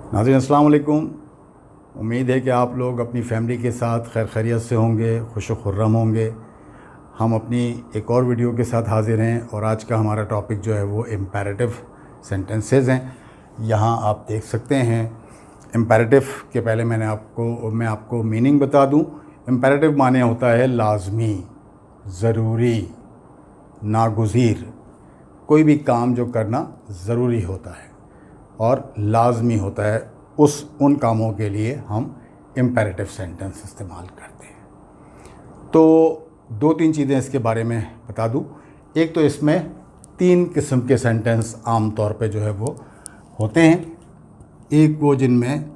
नाज़रीन अस्सलाम वालेकुम। उम्मीद है कि आप लोग अपनी फैमिली के साथ खैर खैरियत से होंगे, खुश खुर्रम होंगे। हम अपनी एक और वीडियो के साथ हाज़िर हैं और आज का हमारा टॉपिक जो है वो इम्पेरेटिव सेंटेंसेस हैं। यहाँ आप देख सकते हैं इम्पेरेटिव के पहले मैं आपको मीनिंग बता दूँ। इम्पेरेटिव माने होता है लाजमी, ज़रूरी, नागुज़ीर। कोई भी काम जो करना ज़रूरी होता है और लाजमी होता है, उन कामों के लिए हम इम्पेरेटिव सेंटेंस इस्तेमाल करते हैं। तो दो तीन चीज़ें इसके बारे में बता दूं। एक तो इसमें तीन किस्म के सेंटेंस आम तौर पे जो है वो होते हैं। एक वो जिनमें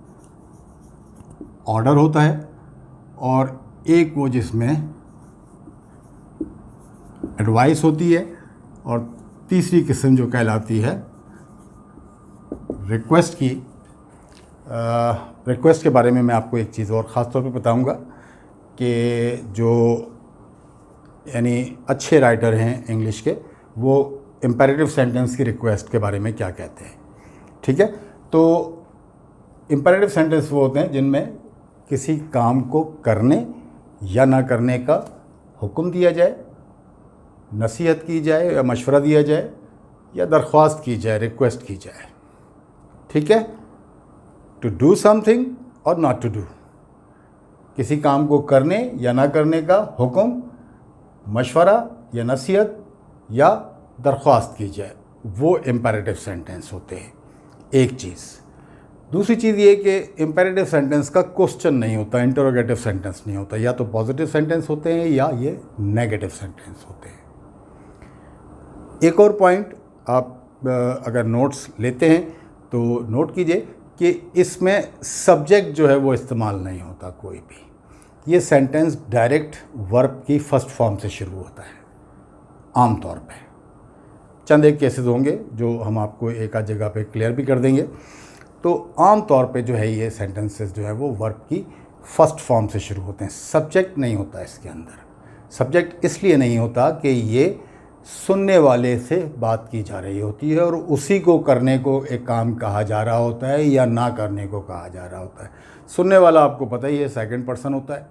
ऑर्डर होता है और एक वो जिसमें एडवाइस होती है और तीसरी किस्म जो कहलाती है रिक्वेस्ट की। रिक्वेस्ट के बारे में मैं आपको एक चीज़ और ख़ास तौर पे बताऊंगा कि जो यानी अच्छे राइटर हैं इंग्लिश के, वो इम्पेरेटिव सेंटेंस की रिक्वेस्ट के बारे में क्या कहते हैं। ठीक है, तो इम्पेरेटिव सेंटेंस वो होते हैं जिनमें किसी काम को करने या ना करने का हुक्म दिया जाए, नसीहत की जाए या मशवरा दिया जाए या दरख्वास्त की जाए, रिक्वेस्ट की जाए। ठीक है, टू डू समथिंग और नॉट टू डू, किसी काम को करने या ना करने का हुक्म, मशवरा या नसीहत या दरख्वास्त की जाए, वो इम्पेरेटिव सेंटेंस होते हैं। एक चीज़। दूसरी चीज़ ये कि इम्पेरेटिव सेंटेंस का क्वेश्चन नहीं होता, इंटरोगेटिव सेंटेंस नहीं होता। या तो पॉजिटिव सेंटेंस होते हैं या ये नेगेटिव सेंटेंस होते हैं। एक और पॉइंट, आप अगर नोट्स लेते हैं तो नोट कीजिए कि इसमें सब्जेक्ट जो है वो इस्तेमाल नहीं होता कोई भी। ये सेंटेंस डायरेक्ट वर्ब की फर्स्ट फॉर्म से शुरू होता है आम तौर पे। चंद एक केसेस होंगे जो हम आपको एक आध जगह पे क्लियर भी कर देंगे। तो आम तौर पे जो है ये सेंटेंसेस जो है वो वर्ब की फर्स्ट फॉर्म से शुरू होते हैं। सब्जेक्ट नहीं होता इसके अंदर। सब्जेक्ट इसलिए नहीं होता कि ये सुनने वाले से बात की जा रही होती है और उसी को करने को एक काम कहा जा रहा होता है या ना करने को कहा जा रहा होता है। सुनने वाला आपको पता ही है सेकंड पर्सन होता है,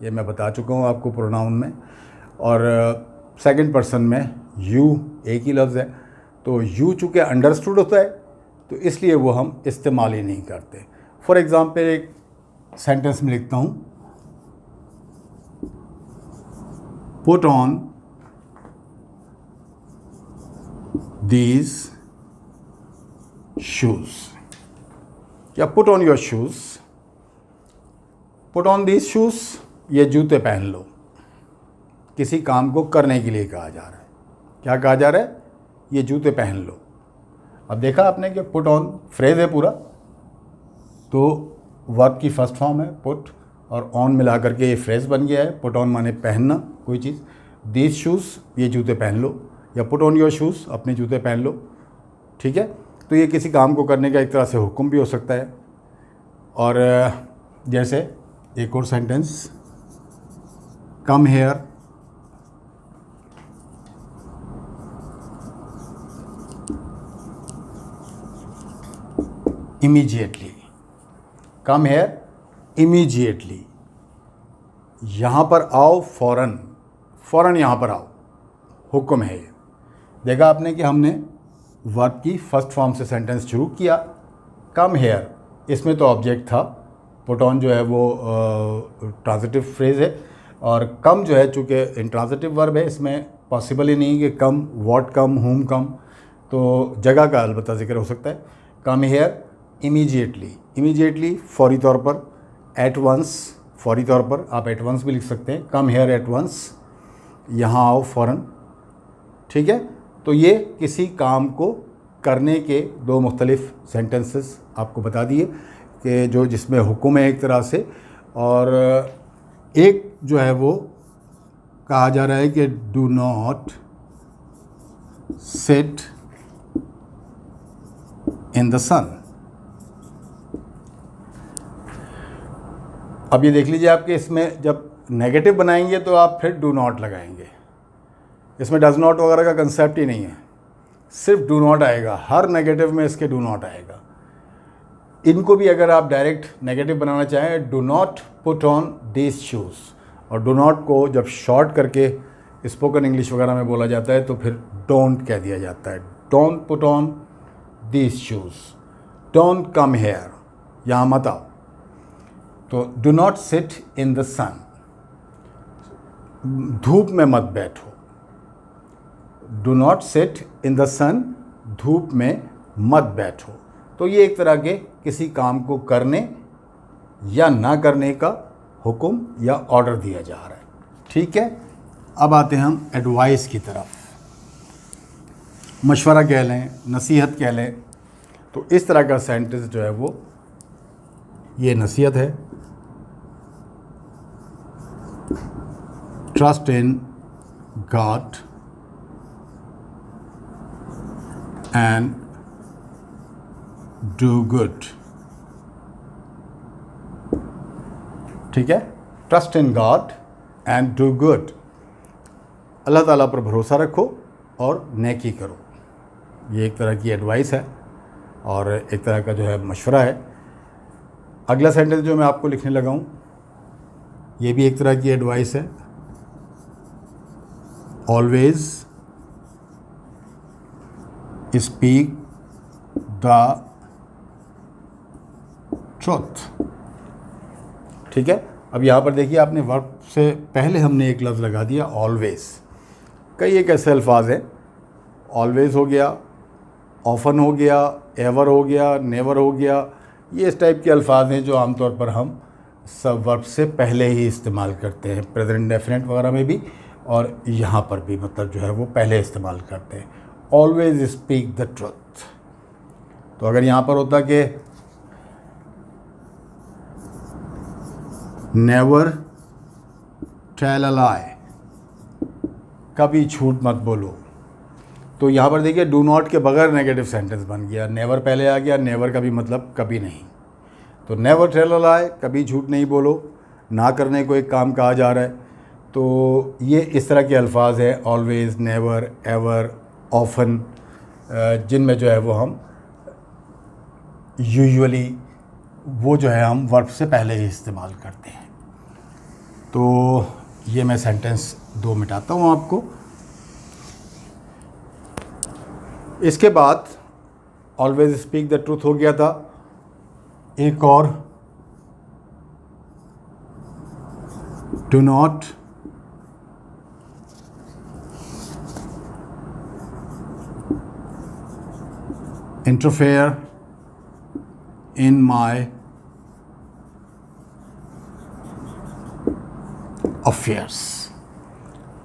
ये मैं बता चुका हूँ आपको प्रोनाउन में। और सेकंड पर्सन में यू एक ही लफ्ज़ है, तो यू चूँकि अंडरस्टूड होता है तो इसलिए वो हम इस्तेमाल ही नहीं करते। फॉर एग्ज़ाम्पल एक सेंटेंस में लिखता हूँ, पुट ऑन these shoes या put on your shoes। put on these shoes, ये जूते पहन लो। किसी काम को करने के लिए कहा जा रहा है। क्या कहा जा रहा है? ये जूते पहन लो। अब देखा आपने कि put on फ्रेज है पूरा, तो वर्ब की फर्स्ट फॉर्म है put और on मिला करके ये फ्रेज बन गया है। put on माने पहनना कोई चीज़। these shoes, ये जूते पहन लो, या पुट ऑन योर शूज़, अपने जूते पहन लो। ठीक है, तो ये किसी काम को करने का एक तरह से हुक्म भी हो सकता है। और जैसे एक और sentence, come here immediately. Come here immediately, यहाँ पर आओ फ़ौरन, फ़ौरन यहाँ पर आओ, हुक्म है ये। देखा आपने कि हमने वर्ब की फर्स्ट फॉर्म से सेंटेंस शुरू किया। कम हेयर, इसमें तो ऑब्जेक्ट था, पुट ऑन जो है वो ट्रांजिटिव फ्रेज है और कम जो है चूँकि इंट्रांजिटिव वर्ब है, इसमें पॉसिबल ही नहीं कि कम, व्हाट कम, हुम कम, तो जगह का अलबत्ता जिक्र हो सकता है। कम हेयर इमीजिएटली, इमीजिएटली फौरी तौर पर, एट वंस फौरी तौर पर, आप एट वंस भी लिख सकते हैं। कम हेयर एट वंस, यहाँ आओ फ़ौरन। ठीक है, तो ये किसी काम को करने के दो मुख्तलिफ सेंटेंसेस आपको बता दिए कि जो जिसमें हुक्म है एक तरह से, और एक जो है वो कहा जा रहा है कि do not sit in the sun. अब ये देख लीजिए आपके इसमें जब नेगेटिव बनाएंगे तो आप फिर डू नॉट लगाएंगे। इसमें डज नॉट वगैरह का कंसेप्ट ही नहीं है, सिर्फ डू नॉट आएगा। हर नेगेटिव में इसके डू नॉट आएगा। इनको भी अगर आप डायरेक्ट नेगेटिव बनाना चाहें, do not put on these shoes, और डू नॉट को जब शॉर्ट करके स्पोकन इंग्लिश वगैरह में बोला जाता है तो फिर डोंट कह दिया जाता है। Don't put on these shoes, don't come here, यहाँ मत आओ। तो do not sit in the sun, धूप में मत बैठो। Do not sit in the sun, धूप में मत बैठो। तो ये एक तरह के किसी काम को करने या ना करने का हुक्म या ऑर्डर दिया जा रहा है। ठीक है, अब आते हैं हम एडवाइस की तरफ। मशवरा कह लें, नसीहत कह लें। तो इस तरह का सेंटेंस जो है वो ये नसीहत है। Trust in God and do good. ठीक है, trust in God and do good. अल्लाह ताला पर भरोसा रखो और नेकी करो। ये एक तरह की एडवाइस है और एक तरह का जो है मशवरा है। अगला सेंटेंस जो मैं आपको लिखने लगा हूँ, ये भी एक तरह की एडवाइस है। Always speak the truth. ठीक है, अब यहाँ पर देखिए, आपने वर्ब से पहले हमने एक लफ्ज़ लगा दिया ऑलवेज। कई एक ऐसे अल्फाज हैं, ऑलवेज हो गया, ऑफन हो गया, एवर हो गया, नेवर हो गया। ये इस टाइप के अल्फाज हैं जो आमतौर पर हम सब वर्ब से पहले ही इस्तेमाल करते हैं, प्रेजेंट डेफिनेट वगैरह में भी और यहाँ पर भी, मतलब जो है वो पहले इस्तेमाल करते हैं। Always speak the truth. तो अगर यहाँ पर होता कि नेवर टेल अ लाई, कभी झूठ मत बोलो, तो यहाँ पर देखिए डू नॉट के बगैर नेगेटिव सेंटेंस बन गया। नेवर पहले आ गया, नेवर का भी मतलब कभी नहीं। तो नेवर टेल अ लाई, कभी झूठ नहीं बोलो, ना करने को एक काम कहा जा रहा है। तो ये इस तरह के अल्फाज हैं, ऑलवेज, नेवर, एवर, ऑफन, जिनमें जो है वो हम यूजुअली वो जो है हम वर्ब से पहले ही इस्तेमाल करते हैं। तो ये मैं सेंटेंस 2 मिटाता हूँ आपको। इसके बाद ऑलवेज स्पीक द ट्रूथ हो गया था। एक और, do not interfere in my affairs.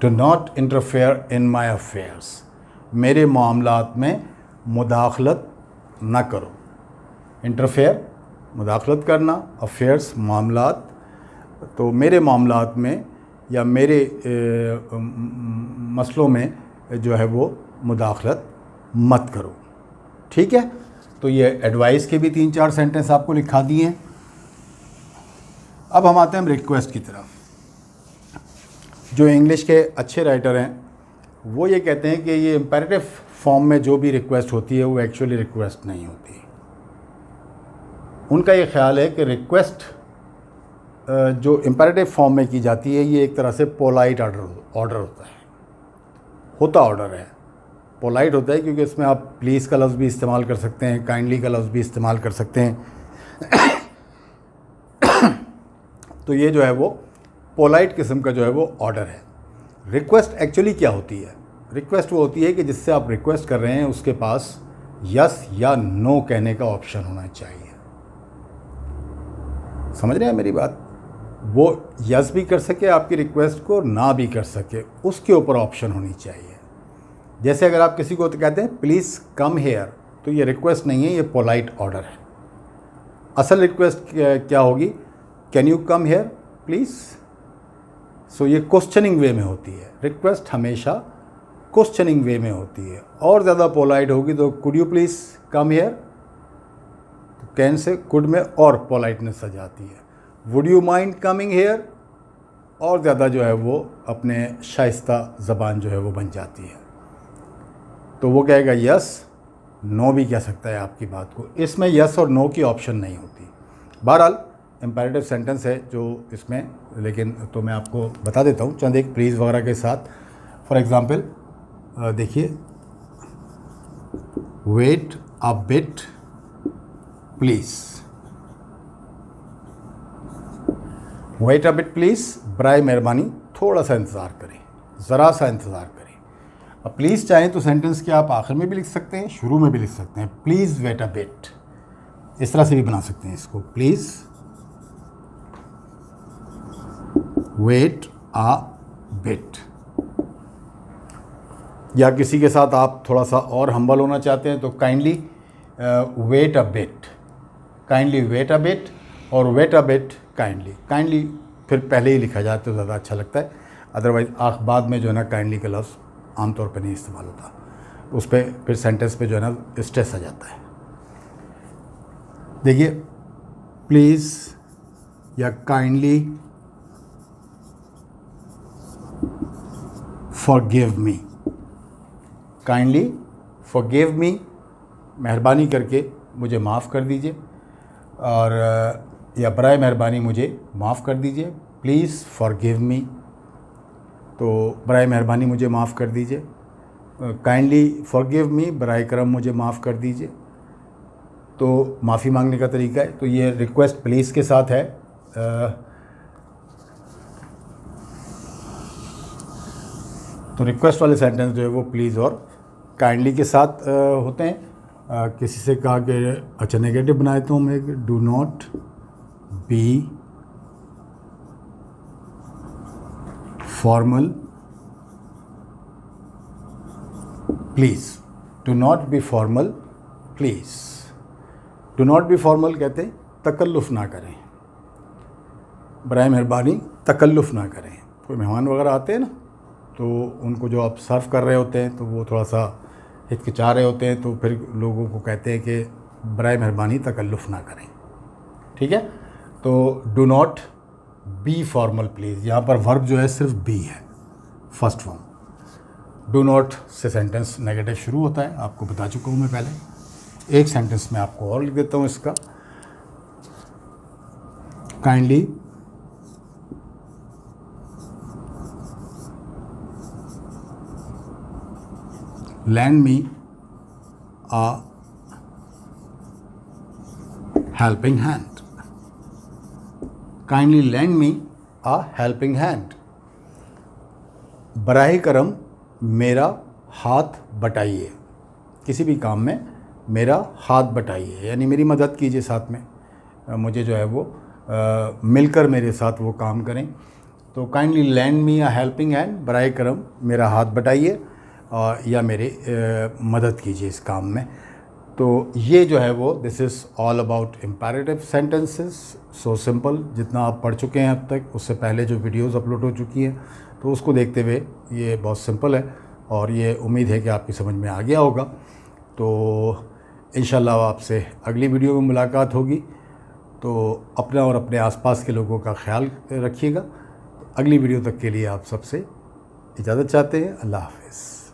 Do not interfere in my affairs, मेरे मामलात में मुदाखलत ना करो। इंटरफेयर मुदाखलत करना, अफेयर्स मामलात, तो मेरे मामलात में या मेरे मसलों में जो है वो मुदाखलत मत करो। ठीक है, तो ये एडवाइस के भी 3-4 सेंटेंस आपको लिखा दिए हैं। अब हम आते हैं रिक्वेस्ट की तरफ। जो इंग्लिश के अच्छे राइटर हैं वो ये कहते हैं कि ये इम्पेरेटिव फॉर्म में जो भी रिक्वेस्ट होती है वो एक्चुअली रिक्वेस्ट नहीं होती। उनका ये ख्याल है कि रिक्वेस्ट जो इम्पेरेटिव फॉर्म में की जाती है ये एक तरह से पोलाइट ऑर्डर होता ऑर्डर है। पोलाइट होता है क्योंकि इसमें आप प्लीज़ का लफ्ज़ भी इस्तेमाल कर सकते हैं, काइंडली का लफ्ज़ भी इस्तेमाल कर सकते हैं। तो ये जो है वो पोलाइट किस्म का जो है वो ऑर्डर है। रिक्वेस्ट एक्चुअली क्या होती है? रिक्वेस्ट वो होती है कि जिससे आप रिक्वेस्ट कर रहे हैं उसके पास यस या नो कहने का ऑप्शन होना चाहिए। समझ रहे हैं मेरी बात? वो यस भी कर सके आपकी रिक्वेस्ट को, ना भी कर सके, उसके ऊपर ऑप्शन होनी चाहिए। जैसे अगर आप किसी को तो कहते हैं प्लीज़ कम हेयर, तो ये रिक्वेस्ट नहीं है, ये पोलाइट ऑर्डर है। असल रिक्वेस्ट क्या होगी? Can you come here please. So ये क्वेश्चनिंग वे में होती है। रिक्वेस्ट हमेशा क्वेश्चनिंग वे में होती है। और ज़्यादा पोलाइट होगी तो could you please come here, तो कैन से कुड में और पोलाइटनेस आ जाती है। Would you mind coming here, और ज़्यादा जो है वो अपने शाइस्ता ज़बान जो है वो बन जाती है। तो वो कहेगा यस, नो भी कह सकता है आपकी बात को। इसमें यस और नो की ऑप्शन नहीं होती। बहरहाल इम्पेरेटिव सेंटेंस है जो इसमें, लेकिन तो मैं आपको बता देता हूँ चंद एक प्लीज़ वगैरह के साथ। फॉर एग्ज़ाम्पल देखिए, wait a bit please, wait a bit please, बराए मेहरबानी थोड़ा सा इंतज़ार करें, ज़रा सा इंतज़ार करें। अब प्लीज़ चाहें तो सेंटेंस के आप आखिर में भी लिख सकते हैं, शुरू में भी लिख सकते हैं। प्लीज़ वेट अ बिट, इस तरह से भी बना सकते हैं इसको, प्लीज़ वेट अ बिट। या किसी के साथ आप थोड़ा सा और हम्बल होना चाहते हैं तो kindly wait a bit, kindly wait a bit, और wait a bit kindly. Kindly फिर पहले ही लिखा जाए तो ज़्यादा अच्छा लगता है, अदरवाइज़ बाद में जो है ना काइंडली का लफ्ज़ आमतौर पर नहीं इस्तेमाल होता, उस पर फिर सेंटेंस पे जो है ना स्ट्रेस आ जाता है। देखिए, प्लीज़ या kindly forgive me, kindly forgive me, मेहरबानी करके मुझे माफ़ कर दीजिए, और या बराए मेहरबानी मुझे माफ़ कर दीजिए। प्लीज़ फॉरगिव मी, तो बराए मेहरबानी मुझे माफ़ कर दीजिए। काइंडली फॉरगिव मी, बराए करम मुझे माफ़ कर दीजिए, तो माफ़ी मांगने का तरीका है। तो ये रिक्वेस्ट प्लीज़ के साथ है। तो रिक्वेस्ट वाले सेंटेंस जो है वो प्लीज़ और काइंडली के साथ होते हैं। किसी से कहा कि अच्छा नेगेटिव बनाए तो हम एक do not be formal please, do not be formal please. Do not be formal कहते हैं तकल्लुफ़ ना करें, बराए मेहरबानी तकल्लुफ़ ना करें। कोई मेहमान वगैरह आते हैं ना, तो उनको जो आप सर्व कर रहे होते हैं तो वो थोड़ा सा हिचकिचा रहे होते हैं, तो फिर लोगों को कहते हैं कि बराए मेहरबानी तकल्लुफ़ ना करें। ठीक है, तो do not be formal please, यहाँ पर वर्ब जो है सिर्फ बी है, फर्स्ट फॉर्म। डू नॉट से सेंटेंस नेगेटिव शुरू होता है, आपको बता चुका हूँ मैं पहले। एक सेंटेंस में आपको और लिख देता हूँ इसका। Kindly lend me a helping hand, kindly lend me a helping hand, बराह करम मेरा हाथ बटाइए, किसी भी काम में मेरा हाथ बटाइए, यानी मेरी मदद कीजिए, साथ में मुझे जो है वो मिलकर मेरे साथ वो काम करें। तो kindly land me a helping hand, बराह करम मेरा हाथ बटाइए और या मेरी मदद कीजिए इस काम में। तो ये जो है वो this is all about imperative sentences. So simple, जितना आप पढ़ चुके हैं अब तक, उससे पहले जो वीडियोस अपलोड हो चुकी हैं, तो उसको देखते हुए ये बहुत सिंपल है, और ये उम्मीद है कि आपकी समझ में आ गया होगा। तो इंशाल्लाह आपसे अगली वीडियो में मुलाकात होगी। तो अपना और अपने आसपास के लोगों का ख्याल रखिएगा। अगली वीडियो तक के लिए आप सबसे इजाज़त चाहते हैं। अल्लाह हाफ़िज़।